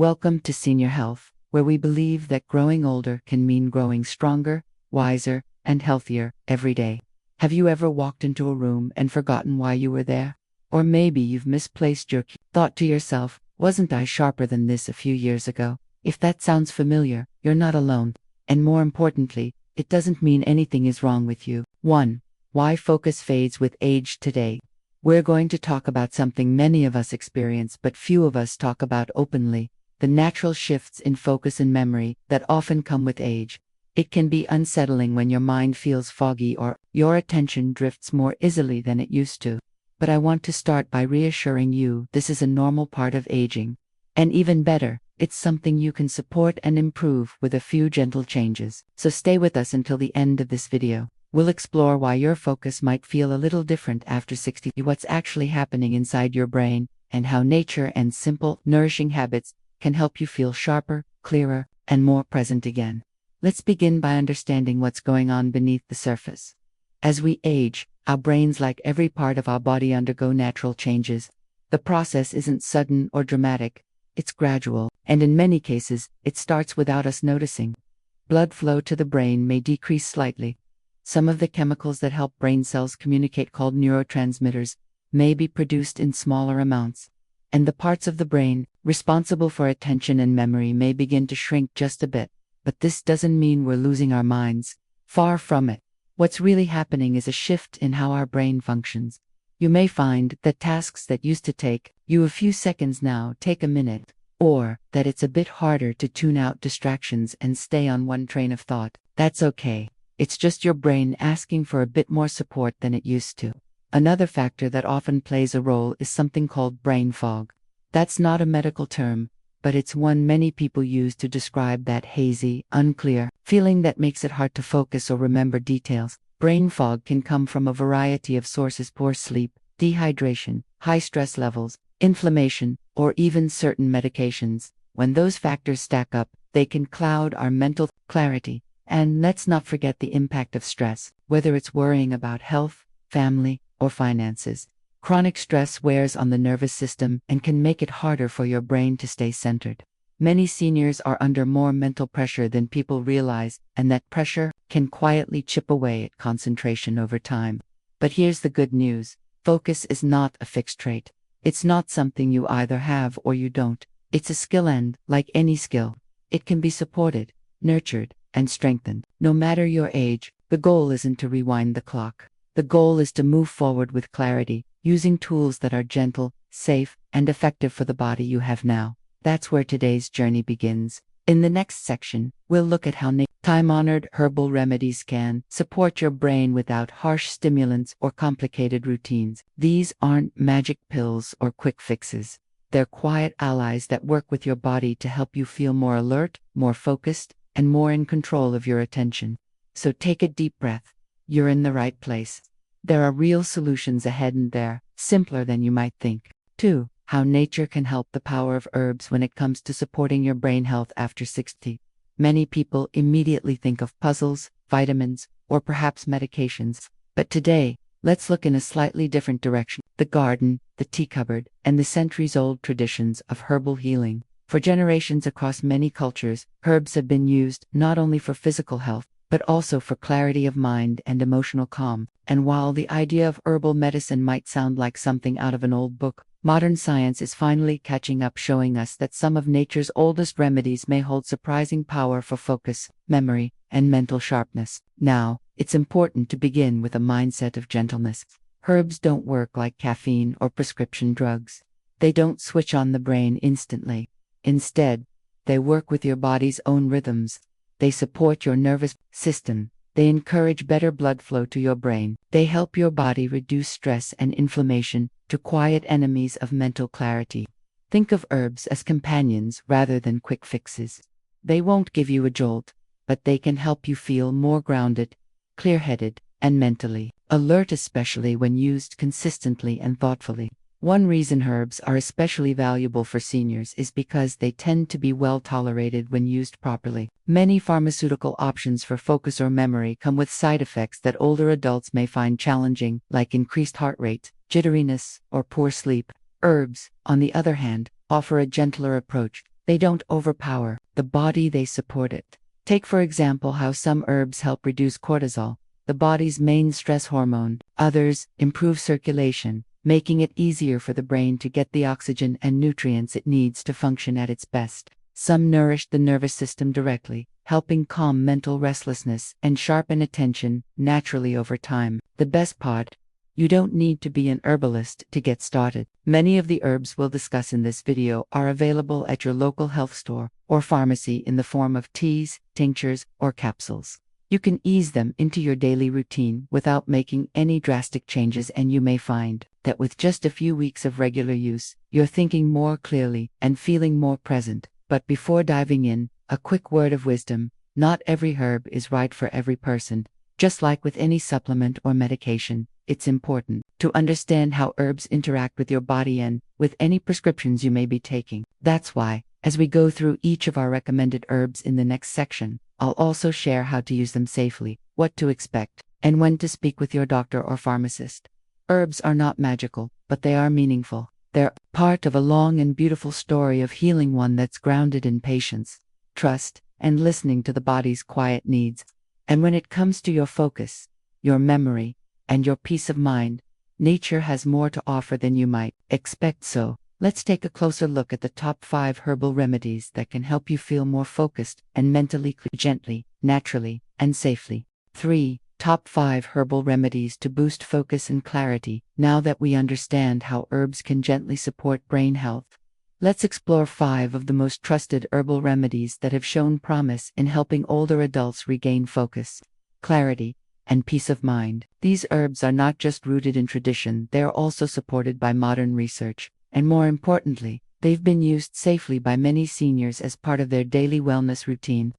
Welcome to Senior Health, where we believe that growing older can mean growing stronger, wiser, and healthier every day. Have you ever walked into a room and forgotten why you were there? Or maybe you've misplaced your thought to yourself, wasn't I sharper than this a few years ago? If that sounds familiar, you're not alone. And more importantly, it doesn't mean anything is wrong with you. 1. Why focus fades with age today? We're going to talk about something many of us experience but few of us talk about openly: the natural shifts in focus and memory that often come with age. It can be unsettling when your mind feels foggy or your attention drifts more easily than it used to. But I want to start by reassuring you this is a normal part of aging. And even better, it's something you can support and improve with a few gentle changes. So stay with us until the end of this video. We'll explore why your focus might feel a little different after 60, what's actually happening inside your brain, and how nature and simple, nourishing habits can help you feel sharper, clearer, and more present again. Let's begin by understanding what's going on beneath the surface. As we age, our brains, like every part of our body, undergo natural changes. The process isn't sudden or dramatic, it's gradual, and in many cases, it starts without us noticing. Blood flow to the brain may decrease slightly. Some of the chemicals that help brain cells communicate, called neurotransmitters, may be produced in smaller amounts. And the parts of the brain responsible for attention and memory may begin to shrink just a bit. But this doesn't mean we're losing our minds. Far from it. What's really happening is a shift in how our brain functions. You may find that tasks that used to take you a few seconds now take a minute, or that it's a bit harder to tune out distractions and stay on one train of thought. That's okay. It's just your brain asking for a bit more support than it used to. Another factor that often plays a role is something called brain fog. That's not a medical term, but it's one many people use to describe that hazy, unclear feeling that makes it hard to focus or remember details. Brain fog can come from a variety of sources: poor sleep, dehydration, high stress levels, inflammation, or even certain medications. When those factors stack up, they can cloud our mental clarity. And let's not forget the impact of stress, whether it's worrying about health, family, or finances. Chronic stress wears on the nervous system and can make it harder for your brain to stay centered. Many seniors are under more mental pressure than people realize, and that pressure can quietly chip away at concentration over time. But here's the good news: focus is not a fixed trait. It's not something you either have or you don't. It's a skill, and, like any skill, it can be supported, nurtured, and strengthened. No matter your age, the goal isn't to rewind the clock. The goal is to move forward with clarity, using tools that are gentle, safe, and effective for the body you have now. That's where today's journey begins. In the next section, we'll look at how time-honored herbal remedies can support your brain without harsh stimulants or complicated routines. These aren't magic pills or quick fixes. They're quiet allies that work with your body to help you feel more alert, more focused, and more in control of your attention. So take a deep breath. You're in the right place. There are real solutions ahead, and they're simpler than you might think. 2. How nature can help. The power of herbs when it comes to supporting your brain health after 60. Many people immediately think of puzzles, vitamins, or perhaps medications. But today, let's look in a slightly different direction: the garden, the tea cupboard, and the centuries-old traditions of herbal healing. For generations across many cultures, herbs have been used not only for physical health, but also for clarity of mind and emotional calm. And while the idea of herbal medicine might sound like something out of an old book, modern science is finally catching up, showing us that some of nature's oldest remedies may hold surprising power for focus, memory, and mental sharpness. Now, it's important to begin with a mindset of gentleness. Herbs don't work like caffeine or prescription drugs. They don't switch on the brain instantly. Instead, they work with your body's own rhythms. They support your nervous system. They encourage better blood flow to your brain. They help your body reduce stress and inflammation, to quiet enemies of mental clarity. Think of herbs as companions rather than quick fixes. They won't give you a jolt, but they can help you feel more grounded, clear-headed, and mentally alert, especially when used consistently and thoughtfully. One reason herbs are especially valuable for seniors is because they tend to be well tolerated when used properly. Many pharmaceutical options for focus or memory come with side effects that older adults may find challenging, like increased heart rate, jitteriness, or poor sleep. Herbs, on the other hand, offer a gentler approach. They don't overpower the body, they support it. Take for example how some herbs help reduce cortisol, the body's main stress hormone. Others improve circulation, making it easier for the brain to get the oxygen and nutrients it needs to function at its best. Some nourish the nervous system directly, helping calm mental restlessness and sharpen attention naturally over time. The best part: you don't need to be an herbalist to get started. Many of the herbs we'll discuss in this video are available at your local health store or pharmacy in the form of teas, tinctures, or capsules. You can ease them into your daily routine without making any drastic changes, and you may find that with just a few weeks of regular use, you're thinking more clearly and feeling more present. But before diving in, a quick word of wisdom: not every herb is right for every person. Just like with any supplement or medication, it's important to understand how herbs interact with your body and with any prescriptions you may be taking. That's why, as we go through each of our recommended herbs in the next section, I'll also share how to use them safely, what to expect, and when to speak with your doctor or pharmacist. Herbs are not magical, but they are meaningful. They're part of a long and beautiful story of healing, one that's grounded in patience, trust, and listening to the body's quiet needs. And when it comes to your focus, your memory, and your peace of mind, nature has more to offer than you might expect. So, let's take a closer look at the top 5 herbal remedies that can help you feel more focused and mentally clear gently, naturally, and safely. 3. Top 5 herbal remedies to boost focus and clarity. Now that we understand how herbs can gently support brain health, let's explore 5 of the most trusted herbal remedies that have shown promise in helping older adults regain focus, clarity, and peace of mind. These herbs are not just rooted in tradition, they're also supported by modern research. And more importantly, they've been used safely by many seniors as part of their daily wellness routine.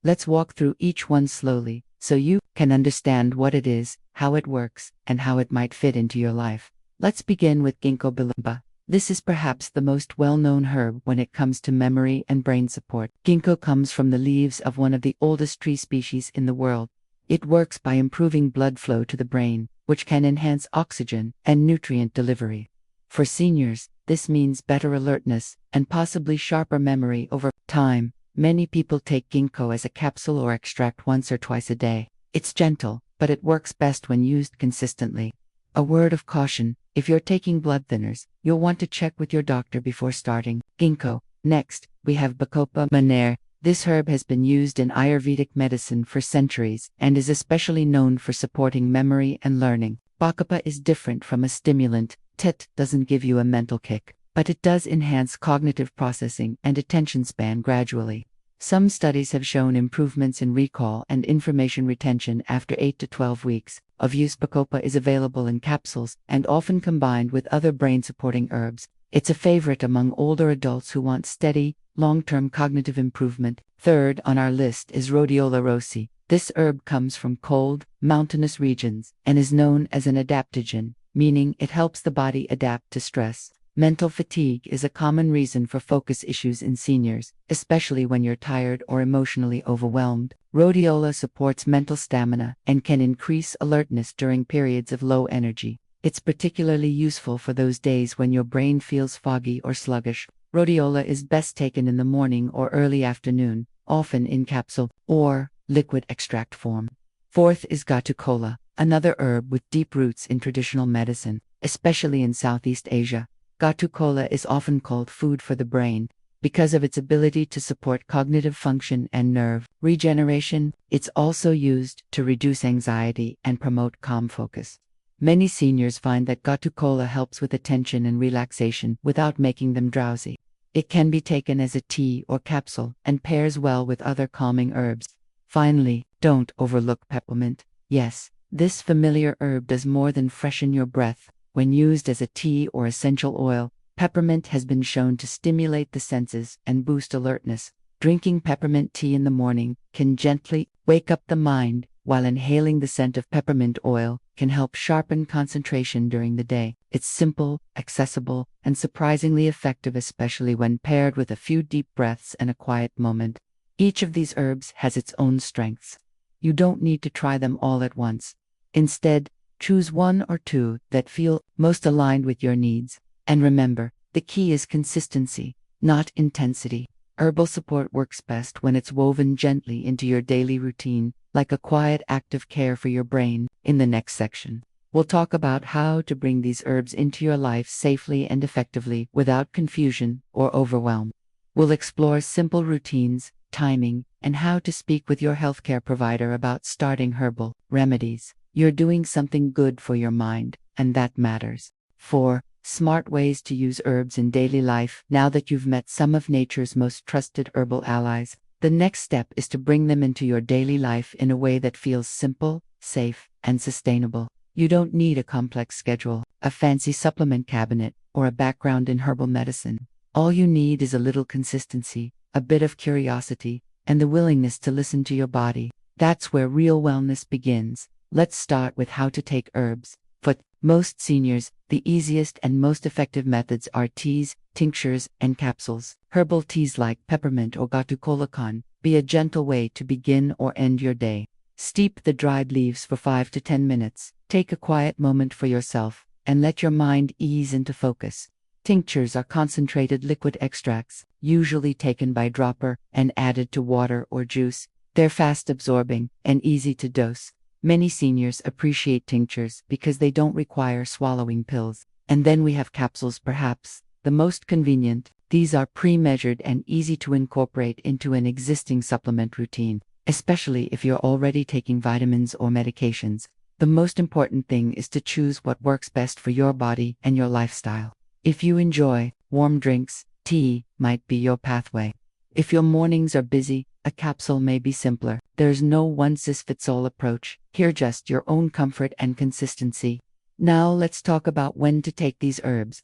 Let's walk through each one slowly, so you can understand what it is, how it works, and how it might fit into your life. Let's begin with Ginkgo Biloba. This is perhaps the most well-known herb when it comes to memory and brain support. Ginkgo comes from the leaves of one of the oldest tree species in the world. It works by improving blood flow to the brain, which can enhance oxygen and nutrient delivery. For seniors, this means better alertness and possibly sharper memory over time. Many people take ginkgo as a capsule or extract once or twice a day. It's gentle, but it works best when used consistently. A word of caution: if you're taking blood thinners, you'll want to check with your doctor before starting ginkgo. Next, we have Bacopa Monnieri. This herb has been used in Ayurvedic medicine for centuries and is especially known for supporting memory and learning. Bacopa is different from a stimulant. It doesn't give you a mental kick, but it does enhance cognitive processing and attention span gradually. Some studies have shown improvements in recall and information retention after 8 to 12 weeks of use. Bacopa is available in capsules and often combined with other brain-supporting herbs. It's a favorite among older adults who want steady, long-term cognitive improvement. Third on our list is Rhodiola Rosea. This herb comes from cold, mountainous regions and is known as an adaptogen, meaning it helps the body adapt to stress. Mental fatigue is a common reason for focus issues in seniors, especially when you're tired or emotionally overwhelmed. Rhodiola supports mental stamina and can increase alertness during periods of low energy. It's particularly useful for those days when your brain feels foggy or sluggish. Rhodiola is best taken in the morning or early afternoon, often in capsule or liquid extract form. Fourth is Gotu Kola, another herb with deep roots in traditional medicine, especially in Southeast Asia. Gotu Kola is often called food for the brain because of its ability to support cognitive function and nerve regeneration. It's also used to reduce anxiety and promote calm focus. Many seniors find that Gotu Kola helps with attention and relaxation without making them drowsy. It can be taken as a tea or capsule and pairs well with other calming herbs. Finally, don't overlook peppermint. Yes, this familiar herb does more than freshen your breath. When used as a tea or essential oil, peppermint has been shown to stimulate the senses and boost alertness. Drinking peppermint tea in the morning can gently wake up the mind, while inhaling the scent of peppermint oil can help sharpen concentration during the day. It's simple, accessible, and surprisingly effective, especially when paired with a few deep breaths and a quiet moment. Each of these herbs has its own strengths. You don't need to try them all at once. Instead, choose one or two that feel most aligned with your needs. And remember, the key is consistency, not intensity. Herbal support works best when it's woven gently into your daily routine, like a quiet act of care for your brain. In the next section, we'll talk about how to bring these herbs into your life safely and effectively without confusion or overwhelm. We'll explore simple routines, timing, and how to speak with your healthcare provider about starting herbal remedies. You're doing something good for your mind, and that matters. 4. Smart ways to use herbs in daily life. Now that you've met some of nature's most trusted herbal allies, the next step is to bring them into your daily life in a way that feels simple, safe, and sustainable. You don't need a complex schedule, a fancy supplement cabinet, or a background in herbal medicine. All you need is a little consistency, a bit of curiosity, and the willingness to listen to your body. That's where real wellness begins. Let's start with how to take herbs. For most seniors, the easiest and most effective methods are teas, tinctures, and capsules. Herbal teas like Peppermint or Gotu Kola can be a gentle way to begin or end your day. Steep the dried leaves for 5 to 10 minutes. Take a quiet moment for yourself, and let your mind ease into focus. Tinctures are concentrated liquid extracts, usually taken by dropper and added to water or juice. They're fast absorbing and easy to dose. Many seniors appreciate tinctures because they don't require swallowing pills. And then we have capsules, perhaps the most convenient. These are pre-measured and easy to incorporate into an existing supplement routine, especially if you're already taking vitamins or medications. The most important thing is to choose what works best for your body and your lifestyle. If you enjoy warm drinks, tea might be your pathway. If your mornings are busy, a capsule may be simpler. There's no one-size-fits-all approach. Here, just your own comfort and consistency. Now let's talk about when to take these herbs.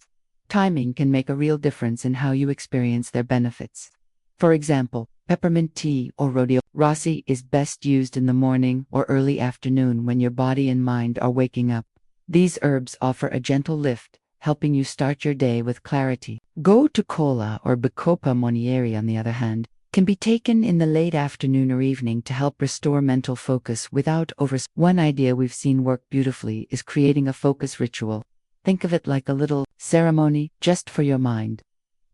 Timing can make a real difference in how you experience their benefits. For example, peppermint tea or Rhodiola Rosea is best used in the morning or early afternoon when your body and mind are waking up. These herbs offer a gentle lift, helping you start your day with clarity. Gotu Kola or Bacopa Monnieri, on the other hand, can be taken in the late afternoon or evening to help restore mental focus without One idea we've seen work beautifully is creating a focus ritual. Think of it like a little ceremony just for your mind.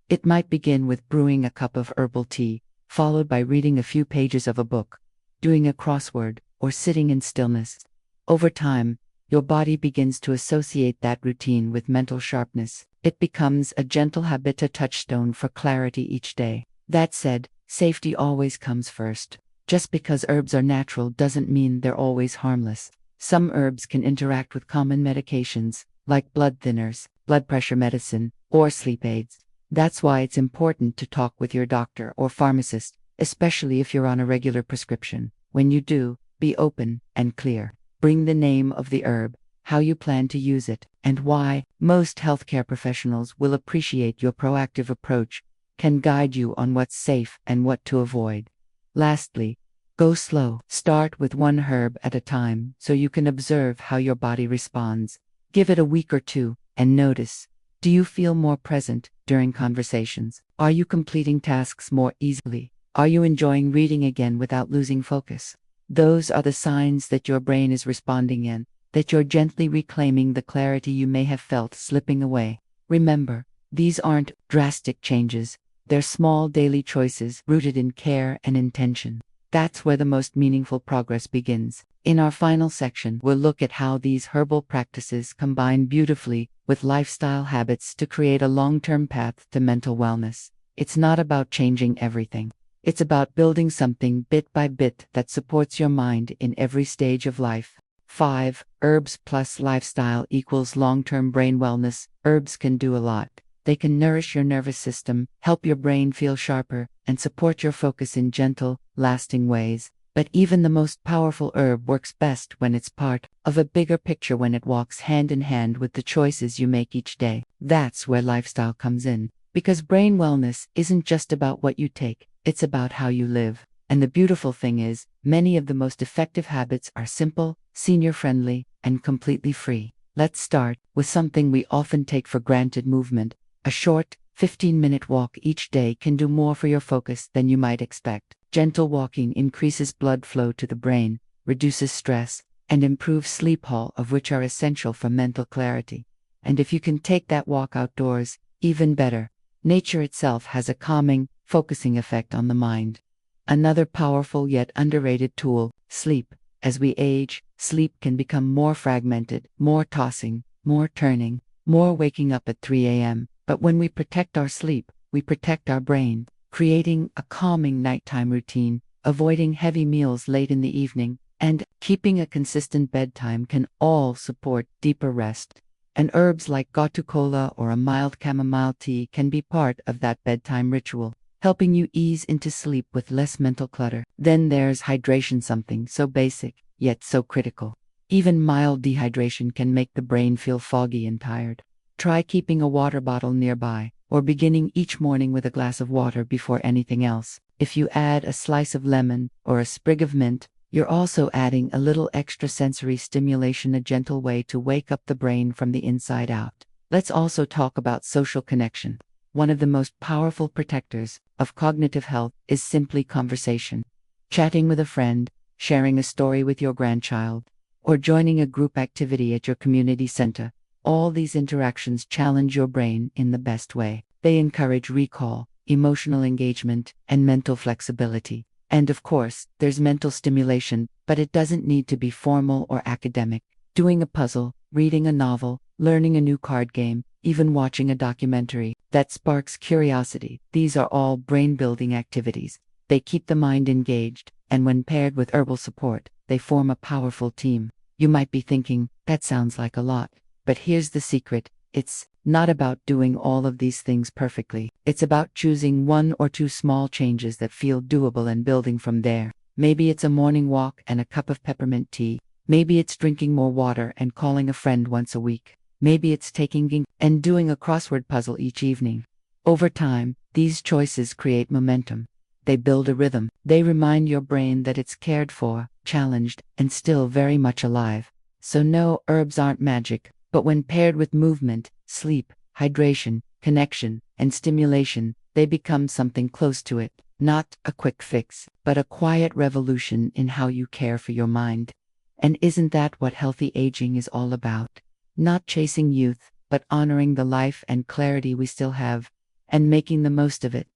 It might begin with brewing a cup of herbal tea, followed by reading a few pages of a book, doing a crossword, or sitting in stillness. Over time, your body begins to associate that routine with mental sharpness. It becomes a gentle habit, a touchstone for clarity each day. That said, safety always comes first. Just because herbs are natural doesn't mean they're always harmless. Some herbs can interact with common medications, like blood thinners, blood pressure medicine, or sleep aids. That's why it's important to talk with your doctor or pharmacist, especially if you're on a regular prescription. When you do, be open and clear. Bring the name of the herb, how you plan to use it, and why. Most healthcare professionals will appreciate your proactive approach, can guide you on what's safe and what to avoid. Lastly, go slow. Start with one herb at a time so you can observe how your body responds. Give it a week or two, and notice. Do you feel more present during conversations? Are you completing tasks more easily? Are you enjoying reading again without losing focus? Those are the signs that your brain is responding in, that you're gently reclaiming the clarity you may have felt slipping away. Remember, these aren't drastic changes. They're small daily choices rooted in care and intention. That's where the most meaningful progress begins. In our final section, we'll look at how these herbal practices combine beautifully with lifestyle habits to create a long-term path to mental wellness. It's not about changing everything. It's about building something bit by bit that supports your mind in every stage of life. 5. Herbs plus lifestyle equals long-term brain wellness. Herbs can do a lot. They can nourish your nervous system, help your brain feel sharper, and support your focus in gentle, lasting ways. But even the most powerful herb works best when it's part of a bigger picture, when it walks hand in hand with the choices you make each day. That's where lifestyle comes in. Because brain wellness isn't just about what you take, it's about how you live. And the beautiful thing is, many of the most effective habits are simple, senior-friendly, and completely free. Let's start with something we often take for granted: movement. A short, 15-minute walk each day can do more for your focus than you might expect. Gentle walking increases blood flow to the brain, reduces stress, and improves sleep, all of which are essential for mental clarity. And if you can take that walk outdoors, even better. Nature itself has a calming, focusing effect on the mind. Another powerful yet underrated tool, sleep. As we age, sleep can become more fragmented, more tossing, more turning, more waking up at 3 a.m. But when we protect our sleep, we protect our brain, creating a calming nighttime routine, avoiding heavy meals late in the evening, and keeping a consistent bedtime can all support deeper rest. And herbs like Gotu Kola or a mild chamomile tea can be part of that bedtime ritual, helping you ease into sleep with less mental clutter. Then there's hydration, something so basic, yet so critical. Even mild dehydration can make the brain feel foggy and tired. Try keeping a water bottle nearby, or beginning each morning with a glass of water before anything else. If you add a slice of lemon or a sprig of mint, you're also adding a little extra sensory stimulation, a gentle way to wake up the brain from the inside out. Let's also talk about social connection. One of the most powerful protectors of cognitive health is simply conversation. Chatting with a friend, sharing a story with your grandchild, or joining a group activity at your community center. All these interactions challenge your brain in the best way. They encourage recall, emotional engagement, and mental flexibility. And of course, there's mental stimulation, but it doesn't need to be formal or academic. Doing a puzzle, reading a novel, learning a new card game, even watching a documentary that sparks curiosity. These are all brain-building activities. They keep the mind engaged, and when paired with herbal support, they form a powerful team. You might be thinking, that sounds like a lot. But here's the secret. It's not about doing all of these things perfectly. It's about choosing one or two small changes that feel doable and building from there. Maybe it's a morning walk and a cup of peppermint tea. Maybe it's drinking more water and calling a friend once a week. Maybe it's taking Ginkgo and doing a crossword puzzle each evening. Over time, these choices create momentum. They build a rhythm. They remind your brain that it's cared for, challenged, and still very much alive. So no, herbs aren't magic. But when paired with movement, sleep, hydration, connection, and stimulation, they become something close to it. Not a quick fix, but a quiet revolution in how you care for your mind. And isn't that what healthy aging is all about? Not chasing youth, but honoring the life and clarity we still have, and making the most of it.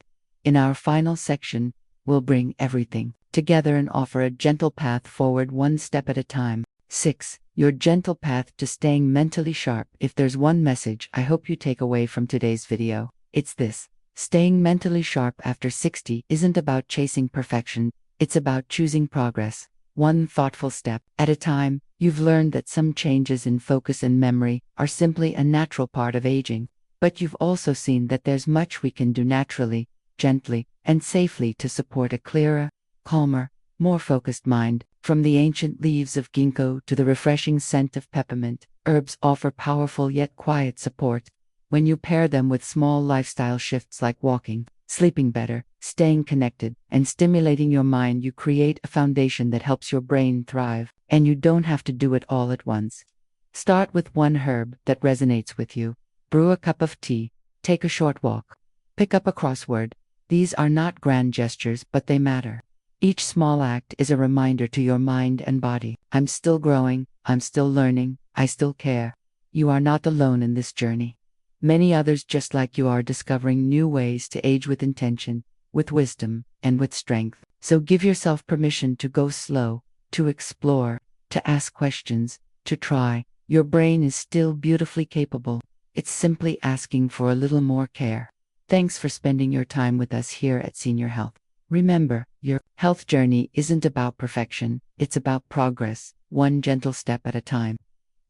In our final section, we'll bring everything together and offer a gentle path forward, one step at a time. 6. Your gentle path to staying mentally sharp. If there's one message I hope you take away from today's video, it's this. Staying mentally sharp after 60 isn't about chasing perfection, it's about choosing progress, one thoughtful step at a time. You've learned that some changes in focus and memory are simply a natural part of aging, but you've also seen that there's much we can do naturally, gently, and safely to support a clearer, calmer, more focused mind. From the ancient leaves of ginkgo to the refreshing scent of peppermint, herbs offer powerful yet quiet support. When you pair them with small lifestyle shifts like walking, sleeping better, staying connected, and stimulating your mind, you create a foundation that helps your brain thrive. And you don't have to do it all at once. Start with one herb that resonates with you. Brew a cup of tea, take a short walk, pick up a crossword. These are not grand gestures, but they matter. Each small act is a reminder to your mind and body. I'm still growing, I'm still learning, I still care. You are not alone in this journey. Many others just like you are discovering new ways to age with intention, with wisdom, and with strength. So give yourself permission to go slow, to explore, to ask questions, to try. Your brain is still beautifully capable. It's simply asking for a little more care. Thanks for spending your time with us here at Senior Health. Remember, your health journey isn't about perfection, it's about progress, one gentle step at a time.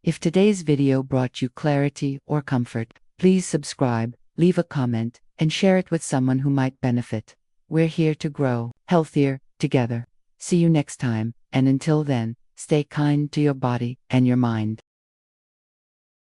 If today's video brought you clarity or comfort, please subscribe, leave a comment, and share it with someone who might benefit. We're here to grow healthier together. See you next time, and until then, stay kind to your body and your mind.